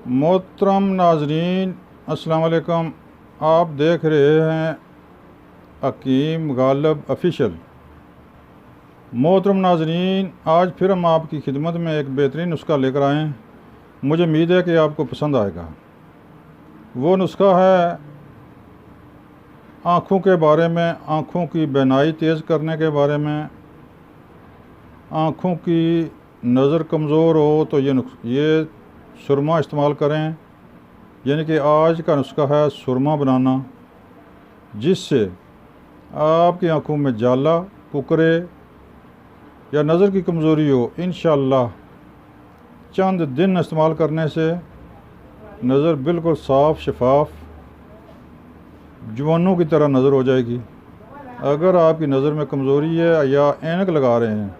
मोहतरम नाजरीन अस्सलाम वालेकुम। आप देख रहे हैं हकीम गालिब ऑफिशियल। मोहतरम नाजरीन, आज फिर हम आपकी खिदमत में एक बेहतरीन नुस्खा लेकर आए हैं। मुझे उम्मीद है कि आपको पसंद आएगा। वो नुस्खा है आँखों के बारे में, आँखों की बीनाई तेज़ करने के बारे में। आँखों की नज़र कमज़ोर हो तो ये सुरमा इस्तेमाल करें। यानी कि आज का नुस्खा है सुरमा बनाना, जिससे आपकी आँखों में जाला, कुकरे या नज़र की कमज़ोरी हो, इंशाअल्लाह चंद दिन इस्तेमाल करने से नज़र बिल्कुल साफ़ शफाफ जवानों की तरह नज़र हो जाएगी। अगर आपकी नज़र में कमज़ोरी है या ऐनक लगा रहे हैं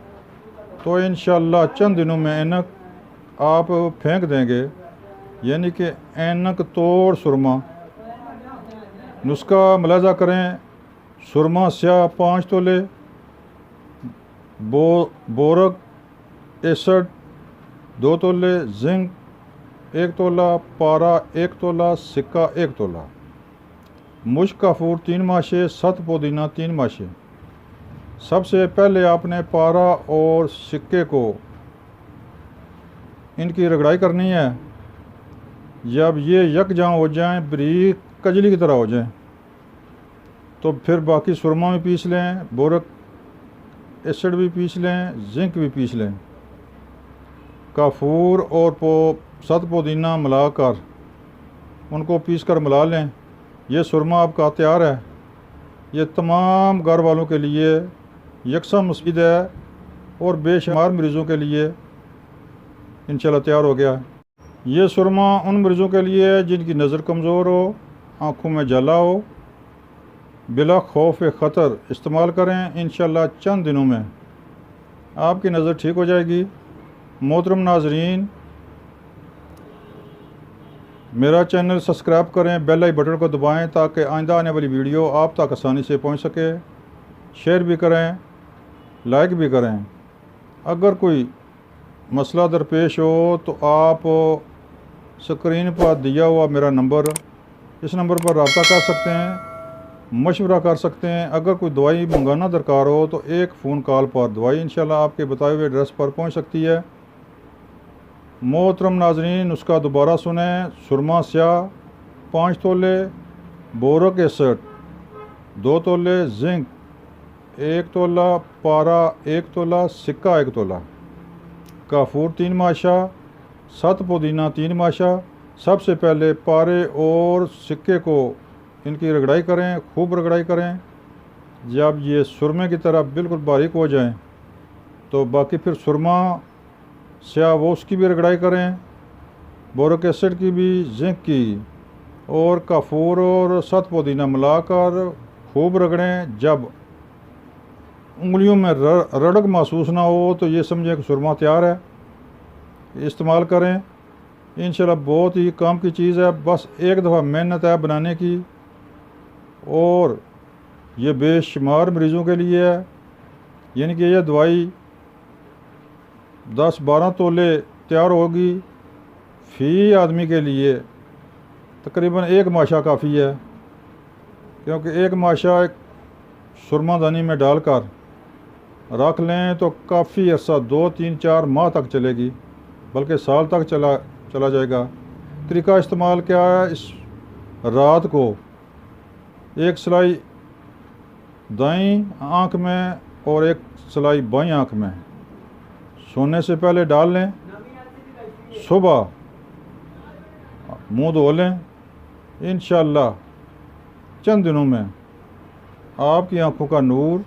तो इंशाअल्लाह चंद दिनों में ऐनक आप फेंक देंगे। यानी कि ऐनक तोड़ सुरमा। नुस्खा मुलाजा करें। सुरमा स्याह 5 तोले, बोरक एसड 2 तोले, जिंक 1 तोला, पारा 1 तोला, सिक्का 1 तोला, मुश्क काफूर 3 माशे, सत पुदीना 3 माशे। सबसे पहले आपने पारा और सिक्के को इनकी रगड़ाई करनी है। जब ये यकजां हो जाएं, बारीक कजली की तरह हो जाएं, तो फिर बाकी सुरमा भी पीस लें, बोरक एसिड भी पीस लें, जिंक भी पीस लें। काफूर और सत पुदीना मिलाकर उनको पीस कर मिला लें। ये सुरमा आपका तैयार है। ये तमाम घर वालों के लिए यकसा मुफीद है और बेशुमार मरीज़ों के लिए इंशाल्लाह तैयार हो गया। ये सुरमा उन मरीज़ों के लिए है जिनकी नज़र कमज़ोर हो, आँखों में जला हो। बिला खौफ ख़तर इस्तेमाल करें। इंशाल्लाह चंद दिनों में आपकी नज़र ठीक हो जाएगी। मोहतरम नाजरीन, मेरा चैनल सब्सक्राइब करें, बेल आइकन बटन को दबाएं ताकि आइंदा आने वाली वीडियो आप तक आसानी से पहुंच सके। शेयर भी करें, लाइक भी करें। अगर कोई मसला दरपेश हो तो आप स्क्रीन पर दिया हुआ मेरा नंबर, इस नंबर पर रब्ता कर सकते हैं, मशवरा कर सकते हैं। अगर कोई दवाई मंगाना दरकार हो तो एक फ़ोन कॉल पर दवाई इंशाल्लाह आपके बताए हुए एड्रेस पर पहुंच सकती है। मोहतरम नाजरीन, उसका दोबारा सुने। सुरमा स्याह 5 तोले, बोरक एसिड 2 तोले, जिंक 1 तोला, पारा 1 तोला, सिक्का 1 तोला, काफूर 3 माशा, सत पुदीना 3 माशा। सबसे पहले पारे और सिक्के को इनकी रगड़ाई करें, खूब रगड़ाई करें। जब ये सुरमे की तरह बिल्कुल बारीक हो जाएं तो बाकी फिर सुरमा स्याह वो उसकी भी रगड़ाई करें, बोरक एसिड की भी, जिंक की, और काफूर और सत पुदीना मिलाकर खूब रगड़ें। जब उंगलियों में रड़क महसूस ना हो तो ये समझें कि सुरमा तैयार है। इस्तेमाल करें, इंशाल्लाह बहुत ही काम की चीज़ है। बस एक दफ़ा मेहनत है बनाने की, और ये बेशुमार मरीज़ों के लिए है। यानी कि यह दवाई 10-12 तोले तैयार होगी। फ़ी आदमी के लिए तकरीबन 1 माशा काफ़ी है, क्योंकि 1 माशा एक सुरमादानी में डालकर रख लें तो काफ़ी अर्सा 2-3-4 माह तक चलेगी, बल्कि साल तक चला जाएगा। तरीका इस्तेमाल क्या है? इस रात को एक सिलाई दाईं आँख में और एक सिलाई बाईं आँख में सोने से पहले डाल लें। सुबह मुंह धो लें। इंशाअल्लाह चंद दिनों में आपकी आँखों का नूर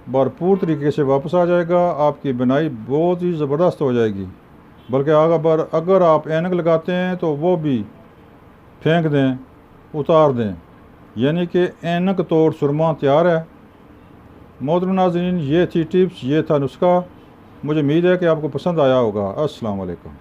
भरपूर तरीके से वापस आ जाएगा। आपकी बीनाई बहुत ही ज़बरदस्त हो जाएगी। बल्कि अगर आप ऐनक लगाते हैं तो वो भी फेंक दें, उतार दें। यानी कि ऐनक तोड़ सुरमा तैयार है। मोहतरम नाज़रीन, ये थी टिप्स, ये था नुस्खा। मुझे उम्मीद है कि आपको पसंद आया होगा। अस्सलाम वालेकुम।